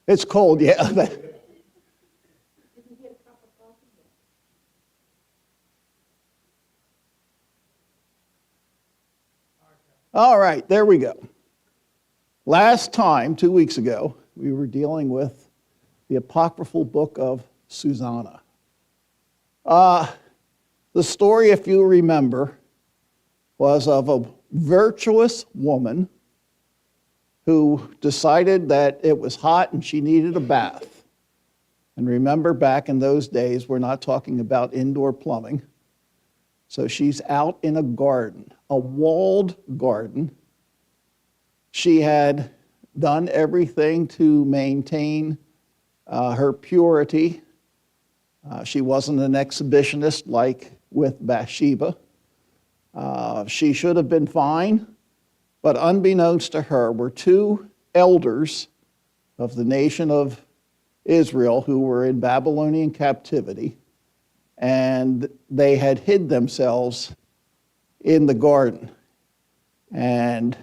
It's cold, yeah. All right, there we go. Last time, 2 weeks ago, we were dealing with the apocryphal book of Susanna. The story, if you remember, was of a virtuous woman who decided that it was hot and she needed a bath. And remember, back in those days, we're not talking about indoor plumbing. So she's out in a garden, a walled garden. She had done everything to maintain her purity. She wasn't an exhibitionist like with Bathsheba. She should have been fine, but unbeknownst to her were two elders of the nation of Israel who were in Babylonian captivity, and they had hid themselves in the garden. And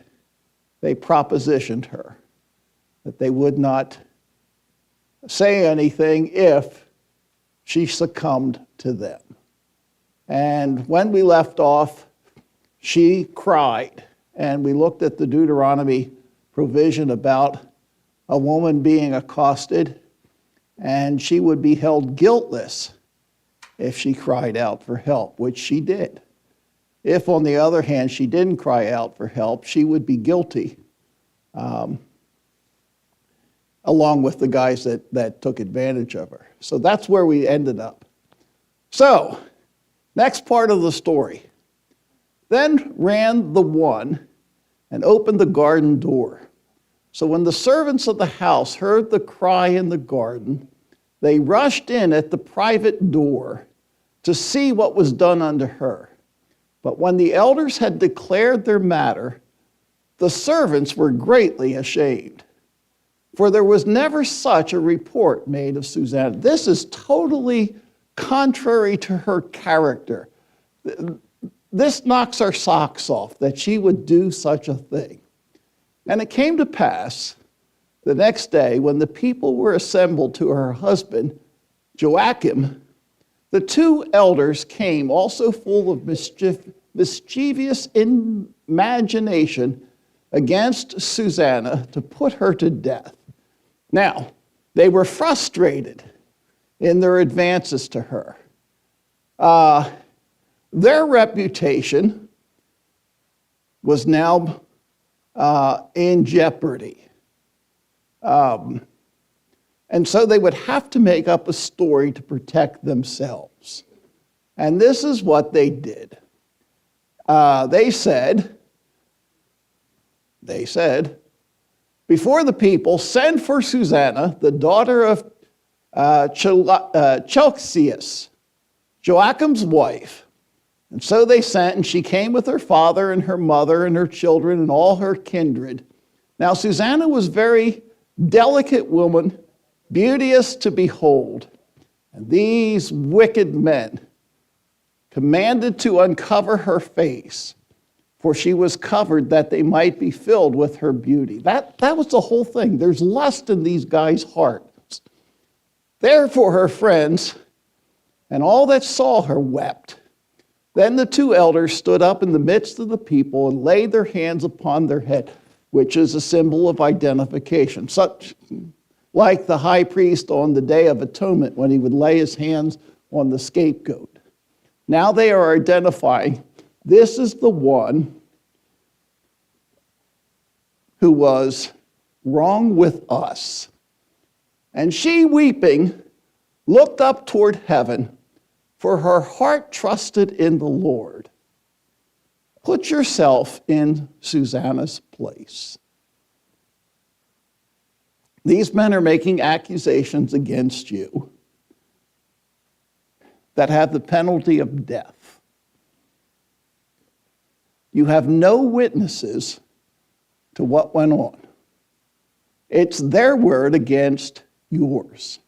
they propositioned her that they would not say anything if she succumbed to them. And when we left off, she cried, and we looked at the Deuteronomy provision about a woman being accosted, and she would be held guiltless if she cried out for help, which she did. If, on the other hand, she didn't cry out for help, she would be guilty, along with the guys that took advantage of her. So that's where we ended up. So, next part of the story. Then ran the one and opened the garden door. So when the servants of the house heard the cry in the garden, they rushed in at the private door to see what was done unto her. But when the elders had declared their matter, the servants were greatly ashamed. For there was never such a report made of Susanna. This is totally contrary to her character. This knocks our socks off, that she would do such a thing. And it came to pass the next day, when the people were assembled to her husband, Joachim, the two elders came, also full of mischievous imagination, against Susanna to put her to death. Now, they were frustrated in their advances to her. Their reputation was now in jeopardy. And so they would have to make up a story to protect themselves. And this is what they did. They said, before the people, send for Susanna, the daughter of Chelcias, Joachim's wife. And so they sent, and she came with her father and her mother and her children and all her kindred. Now Susanna was very delicate woman, beauteous to behold. And these wicked men commanded to uncover her face, for she was covered that they might be filled with her beauty. That was the whole thing. There's lust in these guys' hearts. Therefore her friends and all that saw her wept. Then the two elders stood up in the midst of the people and laid their hands upon their head, which is a symbol of identification, such like the high priest on the Day of Atonement when he would lay his hands on the scapegoat. Now they are identifying, this is the one who was wrong with us. And she, weeping, looked up toward heaven, for her heart trusted in the Lord. Put yourself in Susanna's place. These men are making accusations against you that have the penalty of death. You have no witnesses to what went on. It's their word against yours.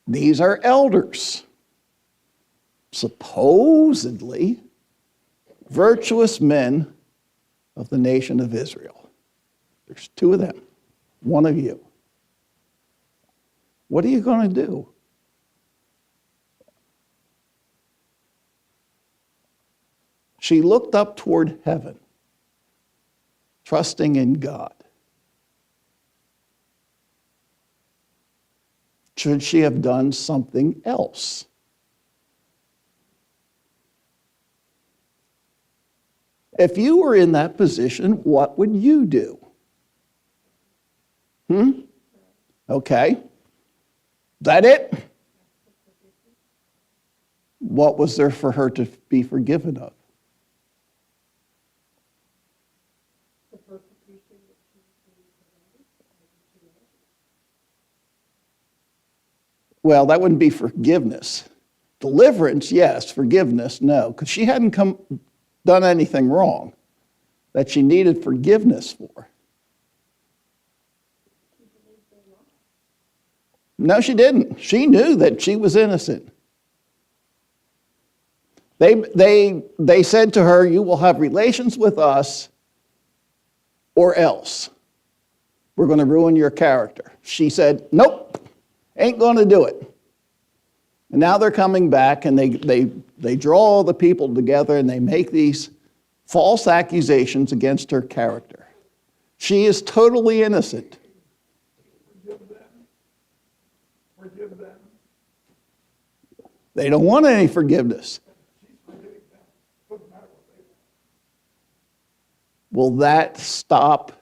These are elders, supposedly virtuous men of the nation of Israel. There's two of them, one of you. What are you going to do? She looked up toward heaven, trusting in God. Should she have done something else? If you were in that position, what would you do? Okay. That it? What was there for her to be forgiven of? Well, that wouldn't be forgiveness. Deliverance, yes. Forgiveness, no. Because she hadn't done anything wrong that she needed forgiveness for. No, she didn't. She knew that she was innocent. They said to her, you will have relations with us or else. We're going to ruin your character. She said, nope, ain't going to do it. And now they're coming back and they draw all the people together and they make these false accusations against her character. She is totally innocent. Forgive them. They don't want any forgiveness. Will that stop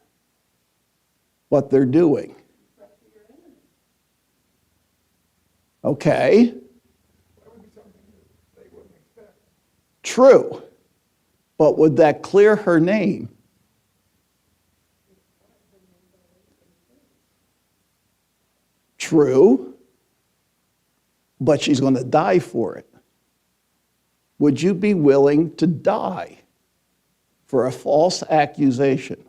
what they're doing? Okay. True. But would that clear her name? True. But she's going to die for it. Would you be willing to die for a false accusation?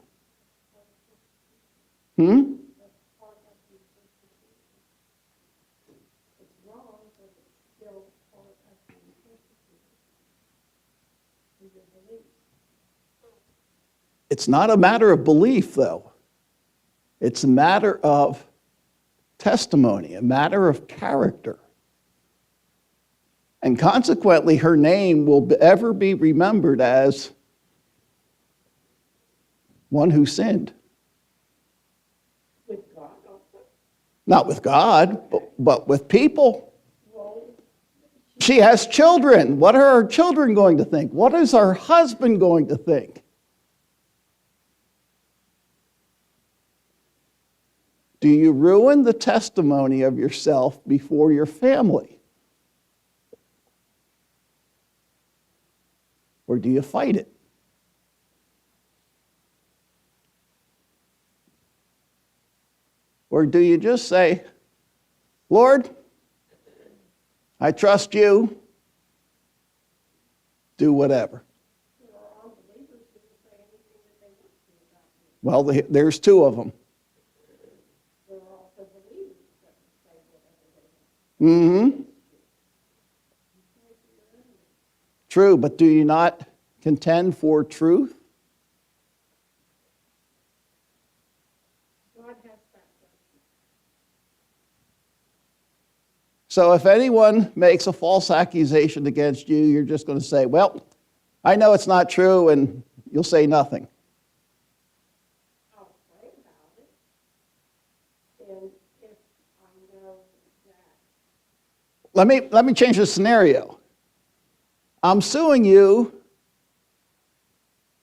It's not a matter of belief, though. It's a matter of testimony, a matter of character. And consequently, her name will ever be remembered as one who sinned. With God also? Not with God, but with people. She has children. What are her children going to think? What is her husband going to think? Do you ruin the testimony of yourself before your family? Or do you fight it? Or do you just say, Lord, I trust you, do whatever? Well, there's two of them. True, but do you not contend for truth? So if anyone makes a false accusation against you, you're just going to say, well, I know it's not true, and you'll say nothing. I'll pray about it. And if I know that. Let me change the scenario. I'm suing you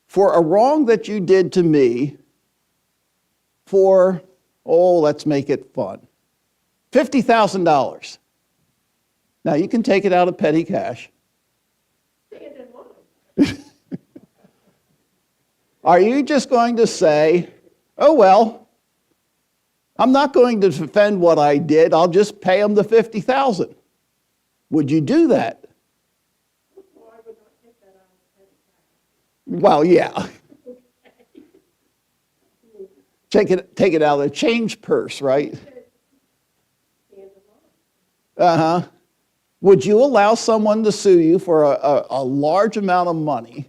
for a wrong that you did to me for, let's make it fun, $50,000. Now, you can take it out of petty cash. Are you just going to say, oh, well, I'm not going to defend what I did. I'll just pay him the $50,000. Would you do that? Well, I would not take that out of petty cash. Well, yeah. Take it out of the change purse, right? Uh-huh. Would you allow someone to sue you for a large amount of money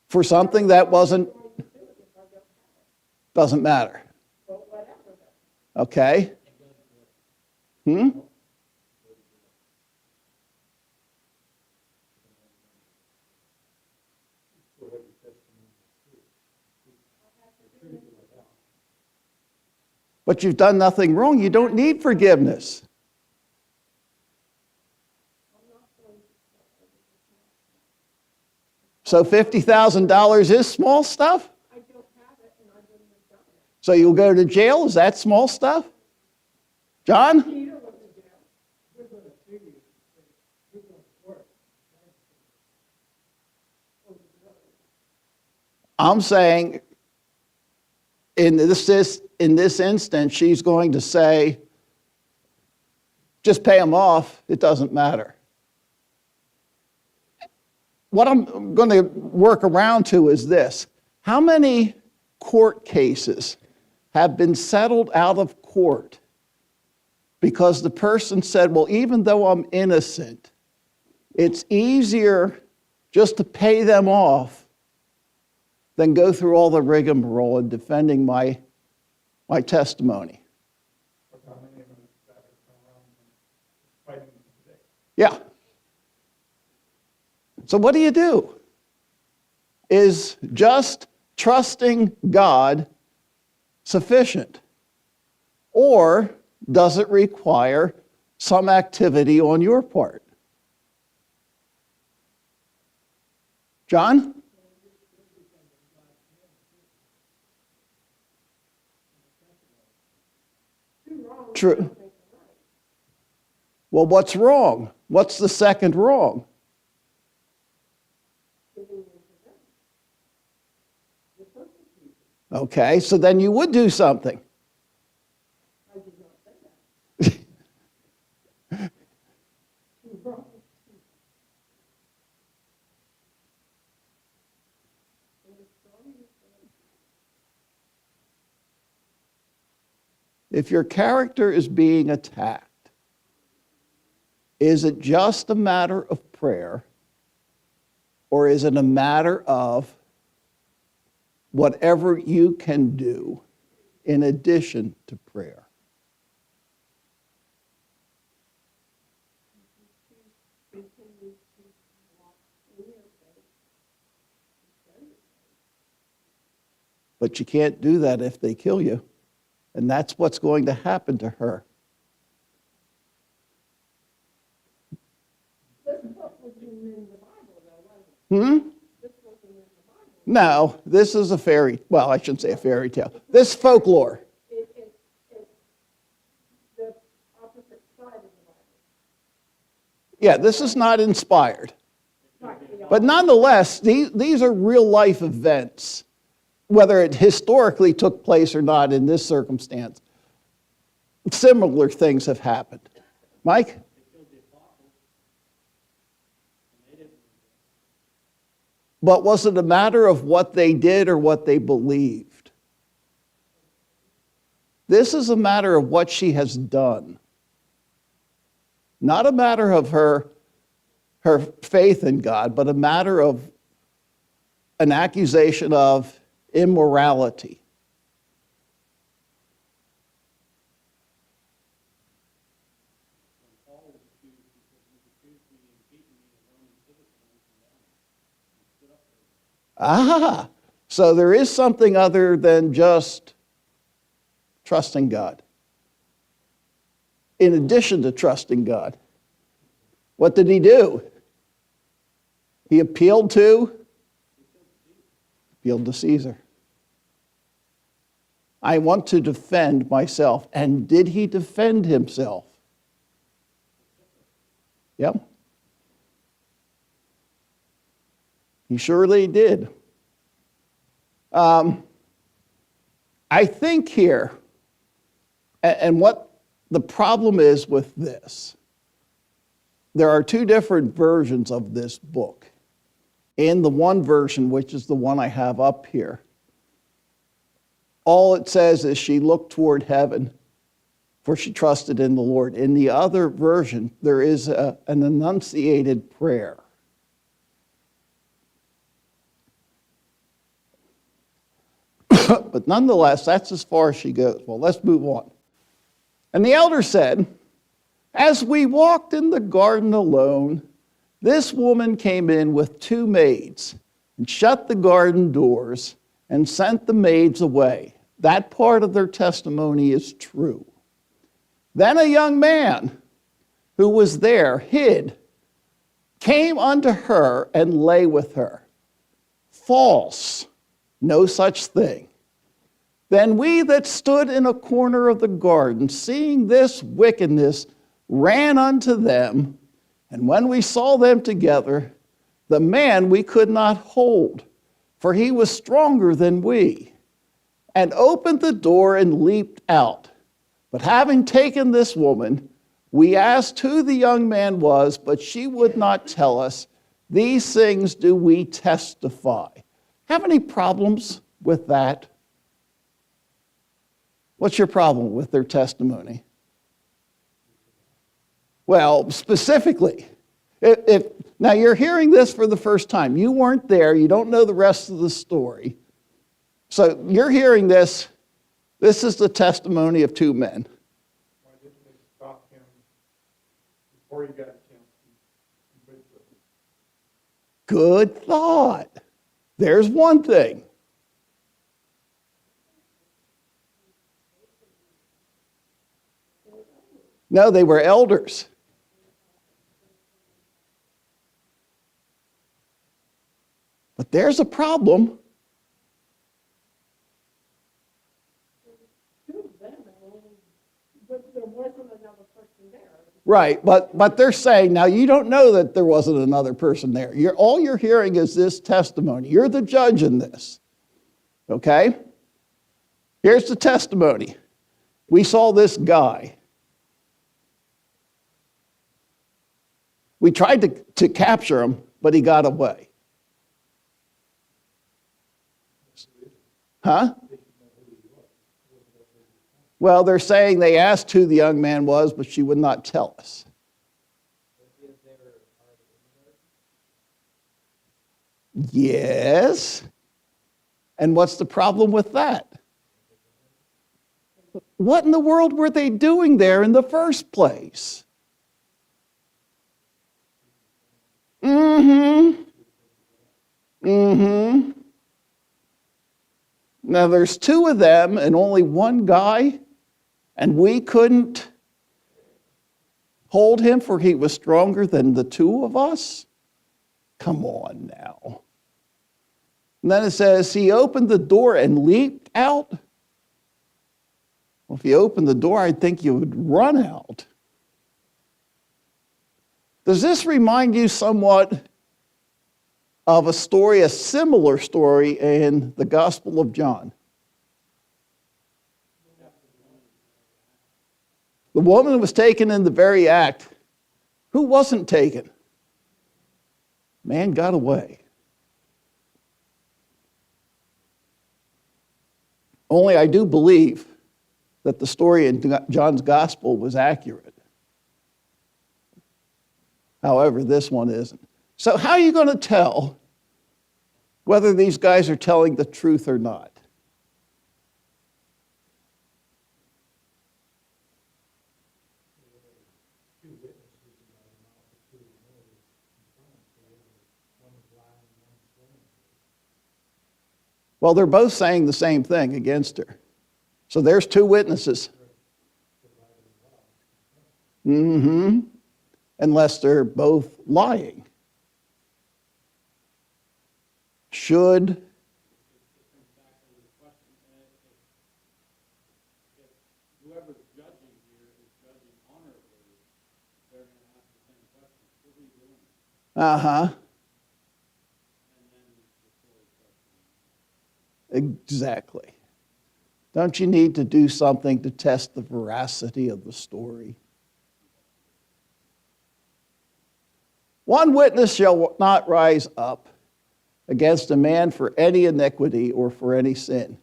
for something that doesn't matter? Okay? Hmm? But you've done nothing wrong. You don't need forgiveness. So $50,000 is small stuff? I don't have it and I wouldn't have done it. So you'll go to jail? Is that small stuff? John? Peter went to jail. We're going to sue you. We're going to work. I'm saying in this instance, she's going to say, just pay them off. It doesn't matter. What I'm going to work around to is this. How many court cases have been settled out of court because the person said, well, even though I'm innocent, it's easier just to pay them off than go through all the rigmarole in defending my testimony. Yeah. So what do? Is just trusting God sufficient? Or does it require some activity on your part? John? True. Well, what's wrong? What's the second wrong? Okay, so then you would do something. I did not say that. If your character is being attacked, is it just a matter of prayer, or is it a matter of whatever you can do in addition to prayer? But you can't do that if they kill you. And that's what's going to happen to her. This book was in the Bible, though, wasn't it? This wasn't in the Bible. No, this is a well, I shouldn't say a fairy tale. This is folklore. It's the opposite side of the Bible. Yeah, this is not inspired. Right. But nonetheless, these are real life events, whether it historically took place or not in this circumstance. Similar things have happened. Mike? But was it a matter of what they did or what they believed? This is a matter of what she has done. Not a matter of her faith in God, but a matter of an accusation of immorality. Ah, so there is something other than just trusting God. In addition to trusting God, what did he do? He appealed to Caesar. I want to defend myself. And did he defend himself? Yep. He surely did. I think here, and what the problem is with this, there are two different versions of this book. In the one version, which is the one I have up here, all it says is she looked toward heaven, for she trusted in the Lord. In the other version, there is an enunciated prayer. But nonetheless, that's as far as she goes. Well, let's move on. And the elder said, As we walked in the garden alone, this woman came in with 2 maids and shut the garden doors and sent the maids away. That part of their testimony is true. Then a young man who was there hid, came unto her and lay with her. False, no such thing. Then we that stood in a corner of the garden, seeing this wickedness, ran unto them, and when we saw them together, the man we could not hold, for he was stronger than we, and opened the door and leaped out. But having taken this woman, we asked who the young man was, but she would not tell us. These things do we testify. Have any problems with that? What's your problem with their testimony? Well, specifically, now you're hearing this for the first time. You weren't there. You don't know the rest of the story. So you're hearing this. This is the testimony of 2 men. Why didn't they stop him before he got a chance to convince them? Good thought. There's one thing. No, they were elders. But there's a problem. 2 of them, but there wasn't another person there. Right, but they're saying, now you don't know that there wasn't another person there. All you're hearing is this testimony. You're the judge in this. Okay? Here's the testimony. We saw this guy. We tried to capture him, but he got away. Huh? Well, they're saying they asked who the young man was, but she would not tell us. Yes. And what's the problem with that? What in the world were they doing there in the first place? Now there's 2 of them and only 1 guy, and we couldn't hold him for he was stronger than the 2 of us? Come on now. And then it says, he opened the door and leaped out. Well, if you opened the door, I'd think you would run out. Does this remind you somewhat of a similar story in the Gospel of John? The woman was taken in the very act. Who wasn't taken? Man got away. Only I do believe that the story in John's Gospel was accurate. However, this one isn't. So how are you going to tell whether these guys are telling the truth or not? Well, they're both saying the same thing against her. So there's 2 witnesses. Unless they're both lying. Should whoever's judging here is judging honorably, they're going to ask the same question. What are you doing? And then the story starts. Exactly. Don't you need to do something to test the veracity of the story? 1 witness shall not rise up against a man for any iniquity or for any sin.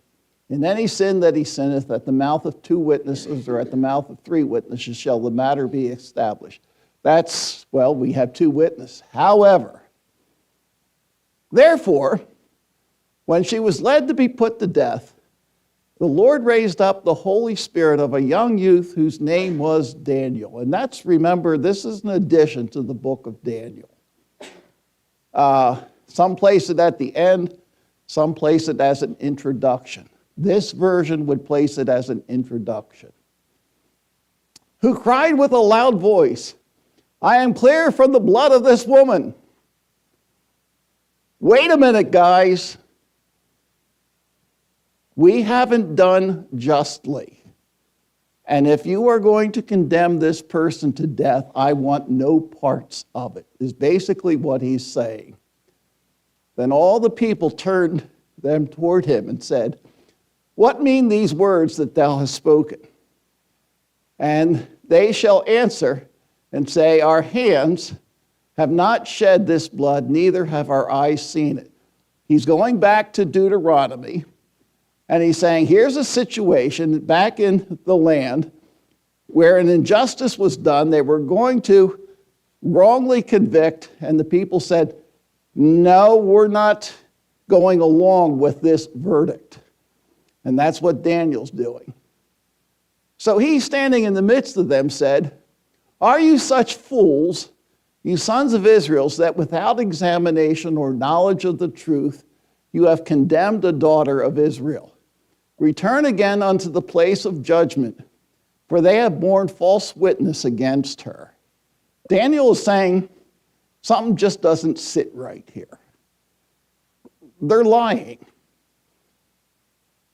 In any sin that he sinneth, at the mouth of 2 witnesses or at the mouth of 3 witnesses shall the matter be established. We have 2 witnesses. However, therefore, when she was led to be put to death, the Lord raised up the Holy Spirit of a young youth whose name was Daniel. And that's, remember, this is an addition to the book of Daniel. Some place it at the end, some place it as an introduction. This version would place it as an introduction. Who cried with a loud voice, I am clear from the blood of this woman. Wait a minute, guys. We haven't done justly. And if you are going to condemn this person to death, I want no parts of it, is basically what he's saying. Then all the people turned them toward him and said, what mean these words that thou hast spoken? And they shall answer and say, our hands have not shed this blood, neither have our eyes seen it. He's going back to Deuteronomy. And he's saying, here's a situation back in the land where an injustice was done. They were going to wrongly convict, and the people said, no, we're not going along with this verdict. And that's what Daniel's doing. So he, standing in the midst of them, said, are you such fools, you sons of Israel, that without examination or knowledge of the truth, you have condemned a daughter of Israel? Return again unto the place of judgment, for they have borne false witness against her. Daniel is saying something just doesn't sit right here. They're lying.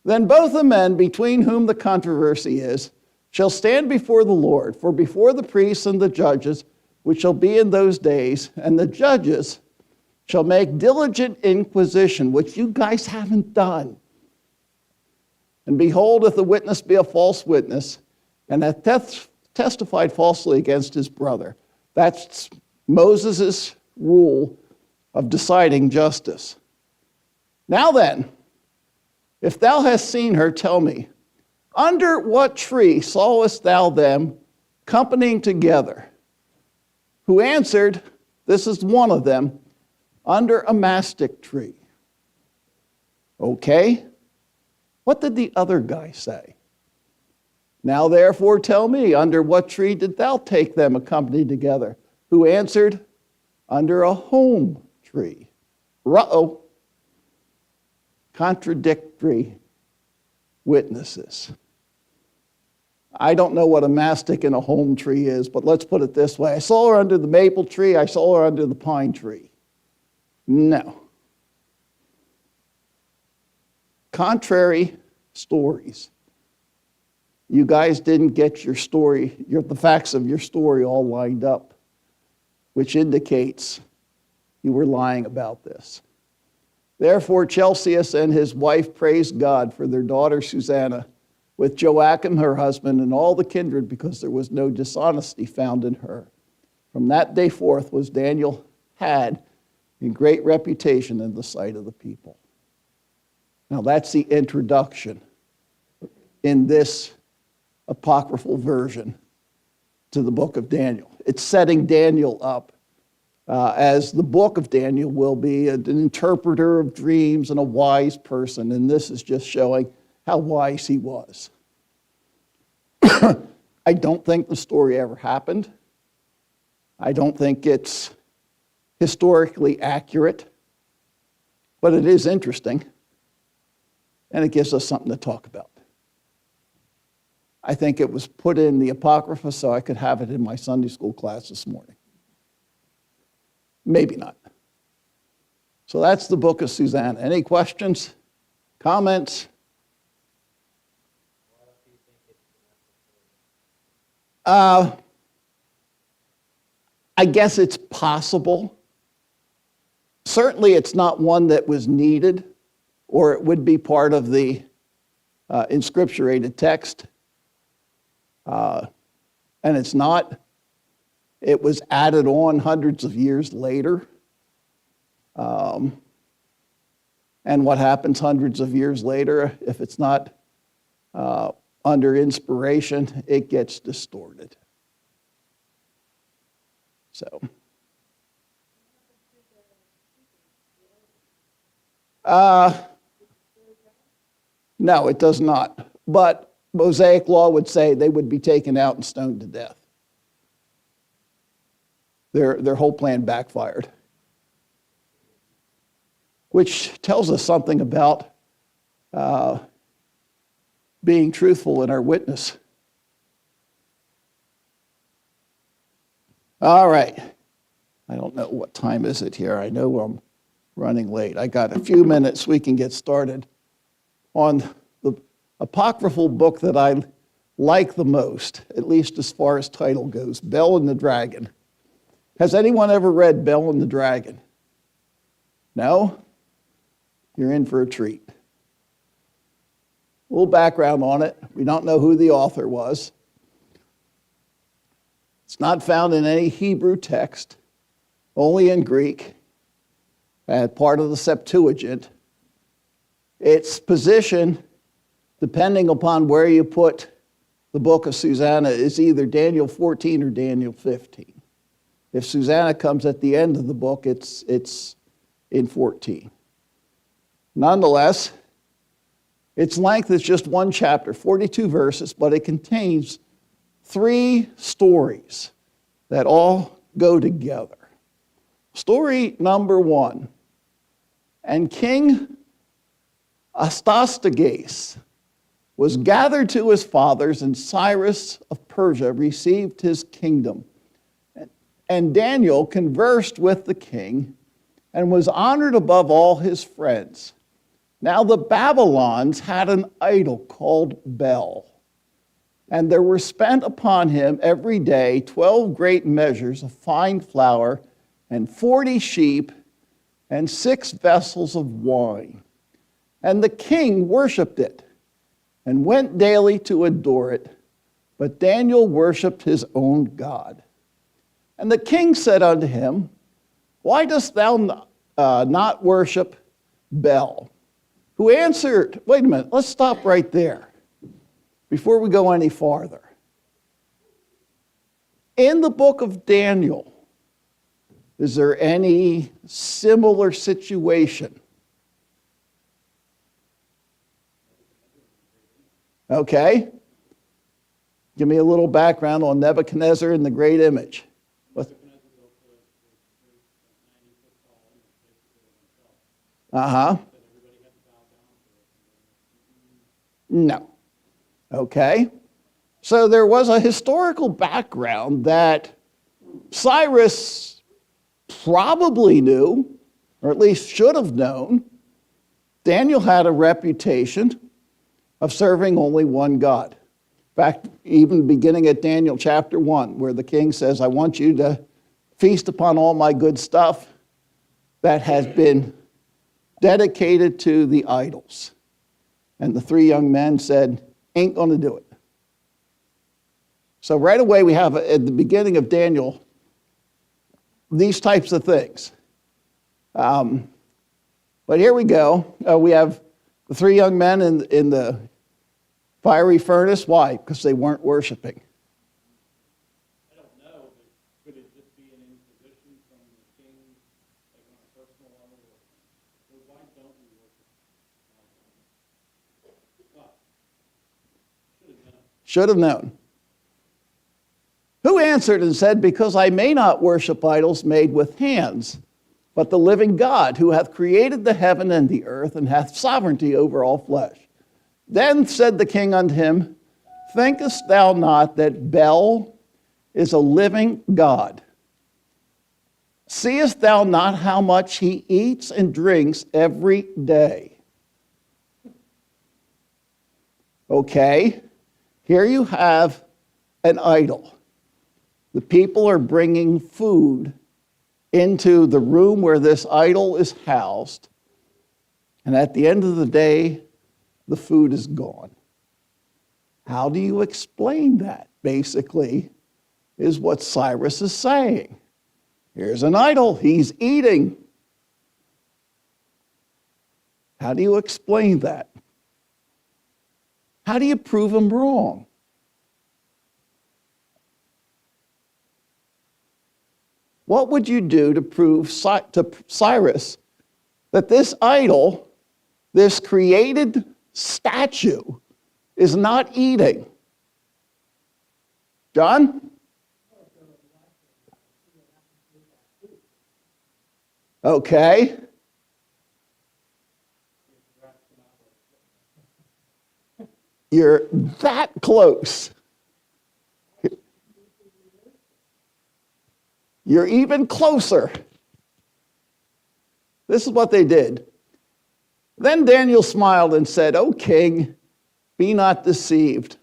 Then both the men between whom the controversy is shall stand before the Lord, for before the priests and the judges, which shall be in those days, and the judges shall make diligent inquisition, which you guys haven't done. And behold, if the witness be a false witness, and hath testified falsely against his brother. That's Moses' rule of deciding justice. Now then, if thou hast seen her, tell me, under what tree sawest thou them companying together? Who answered, this is one of them, under a mastic tree. Okay. What did the other guy say? Now therefore tell me, under what tree did thou take them accompanied together? Who answered, under a home tree. Uh-oh. Contradictory witnesses. I don't know what a mastic and a home tree is, but let's put it this way. I saw her under the maple tree, I saw her under the pine tree. No. Contrary stories. You guys didn't get your story, the facts of your story all lined up, which indicates you were lying about this. Therefore, Chelcias and his wife praised God for their daughter Susanna, with Joachim her husband and all the kindred, because there was no dishonesty found in her. From that day forth was Daniel had in great reputation in the sight of the people. Now that's the introduction in this apocryphal version to the book of Daniel. It's setting Daniel up as the book of Daniel will be an interpreter of dreams and a wise person, and this is just showing how wise he was. I don't think the story ever happened. I don't think it's historically accurate, but it is interesting, and it gives us something to talk about. I think it was put in the Apocrypha so I could have it in my Sunday school class this morning. Maybe not. So that's the book of Susanna. Any questions? Comments? I guess it's possible. Certainly it's not one that was needed, or it would be part of the inscripturated text. And it's not. It was added on hundreds of years later. And what happens hundreds of years later, if it's not under inspiration, it gets distorted. So, No, it does not. But Mosaic law would say they would be taken out and stoned to death. Their whole plan backfired. Which tells us something about being truthful in our witness. All right. I don't know what time is it here. I know I'm running late. I got a few minutes. We can get started on the apocryphal book that I like the most, at least as far as title goes, Bel and the Dragon. Has anyone ever read Bel and the Dragon? No? You're in for a treat. A little background on it. We don't know who the author was. It's not found in any Hebrew text, only in Greek, part of the Septuagint. Its position, depending upon where you put the book of Susanna, is either Daniel 14 or Daniel 15. If Susanna comes at the end of the book, it's in 14. Nonetheless, its length is just one chapter, 42 verses, but it contains 3 stories that all go together. Story number 1. And King Astyages was gathered to his fathers, and Cyrus of Persia received his kingdom. And Daniel conversed with the king and was honored above all his friends. Now the Babylons had an idol called Bel, and there were spent upon him every day 12 great measures of fine flour, and 40 sheep, and 6 vessels of wine. And the king worshipped it, and went daily to adore it. But Daniel worshipped his own God. And the king said unto him, Why dost thou not worship Bel? Who answered, wait a minute, let's stop right there before we go any farther. In the book of Daniel, is there any similar situation? Okay. Give me a little background on Nebuchadnezzar and the great image. Uh-huh. No. Okay. So there was a historical background that Cyrus probably knew, or at least should have known. Daniel had a reputation of serving only one God. In fact, even beginning at Daniel chapter 1, where the king says, I want you to feast upon all my good stuff that has been dedicated to the idols. And the 3 young men said, ain't going to do it. So right away we have at the beginning of Daniel these types of things. But here we go. We have the 3 young men in the fiery furnace. Why? Because they weren't worshiping. I don't know, but could it just be an imposition from the king, like on a personal level? Or why don't we worship? Should have known. Who answered and said, Because I may not worship idols made with hands, but the living God, who hath created the heaven and the earth, and hath sovereignty over all flesh. Then said the king unto him, Thinkest thou not that Bel is a living God? Seest thou not how much he eats and drinks every day? Okay, here you have an idol. The people are bringing food into the room where this idol is housed, and at the end of the day, the food is gone. How do you explain that? Basically, is what Cyrus is saying. Here's an idol, he's eating. How do you explain that? How do you prove him wrong? What would you do to prove to Cyrus that this idol, this created statue is not eating? John? Okay. You're that close. You're even closer. This is what they did. Then Daniel smiled and said, O king, be not deceived,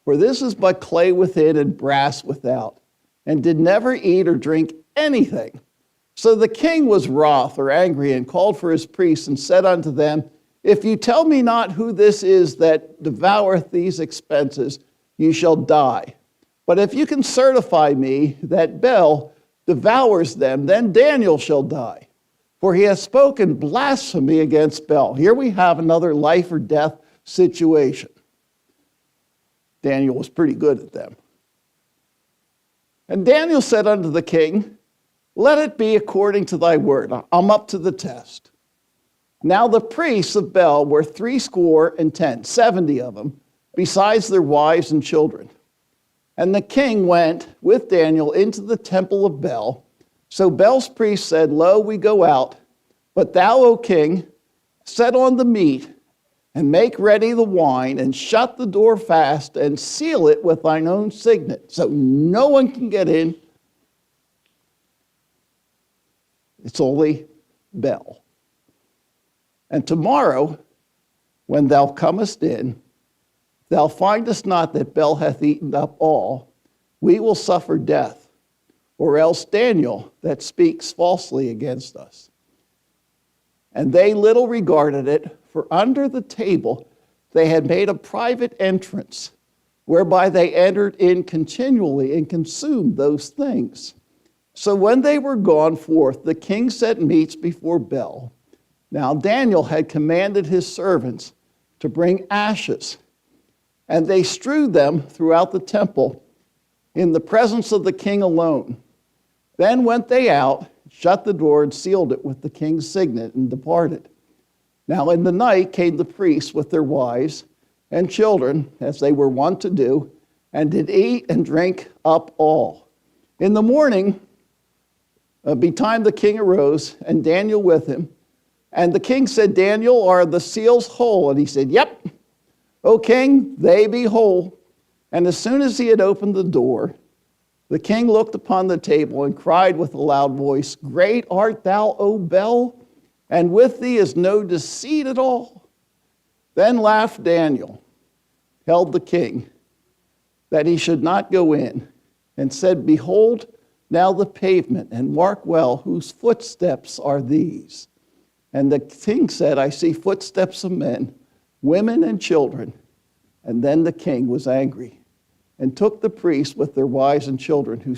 for this is but clay within and brass without, and did never eat or drink anything. So the king was wroth or angry and called for his priests and said unto them, if you tell me not who this is that devoureth these expenses, you shall die. But if you can certify me that Bel devours them, then Daniel shall die. For he has spoken blasphemy against Bel. Here we have another life or death situation. Daniel was pretty good at them. And Daniel said unto the king, let it be according to thy word. I'm up to the test. Now the priests of Bel were 70 of them, besides their wives and children. And the king went with Daniel into the temple of Bel. So Bel's priest said, lo, we go out. But thou, O king, set on the meat, and make ready the wine, and shut the door fast, and seal it with thine own signet, so no one can get in. It's only Bel. And tomorrow, when thou comest in, thou findest not that Bel hath eaten up all, we will suffer death, or else Daniel that speaks falsely against us. And they little regarded it, for under the table they had made a private entrance, whereby they entered in continually and consumed those things. So when they were gone forth, the king set meats before Bel. Now Daniel had commanded his servants to bring ashes, and they strewed them throughout the temple in the presence of the king alone. Then went they out, shut the door, and sealed it with the king's signet, and departed. Now in the night came the priests with their wives and children, as they were wont to do, and did eat and drink up all. In the morning, betime the king arose, and Daniel with him. And the king said, Daniel, are the seals whole? And he said, yep. O king, they be whole. And as soon as he had opened the door, the king looked upon the table and cried with a loud voice, great art thou, O Bel, and with thee is no deceit at all. Then laughed Daniel, held the king, that he should not go in, and said, behold now the pavement, and mark well, whose footsteps are these? And the king said, I see footsteps of men, women and children. And then the king was angry, and took the priests with their wives and children, who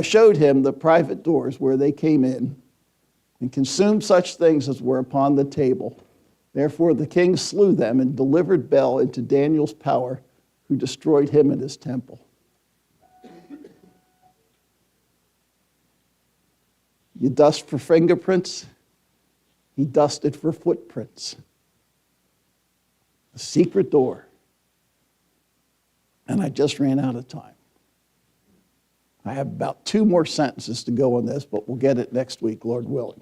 showed him the private doors where they came in, and consumed such things as were upon the table. Therefore the king slew them, and delivered Bel into Daniel's power, who destroyed him and his temple. You dust for fingerprints, he dusted for footprints. The secret door. And I just ran out of time. I have about 2 more sentences to go on this, but we'll get it next week, Lord willing.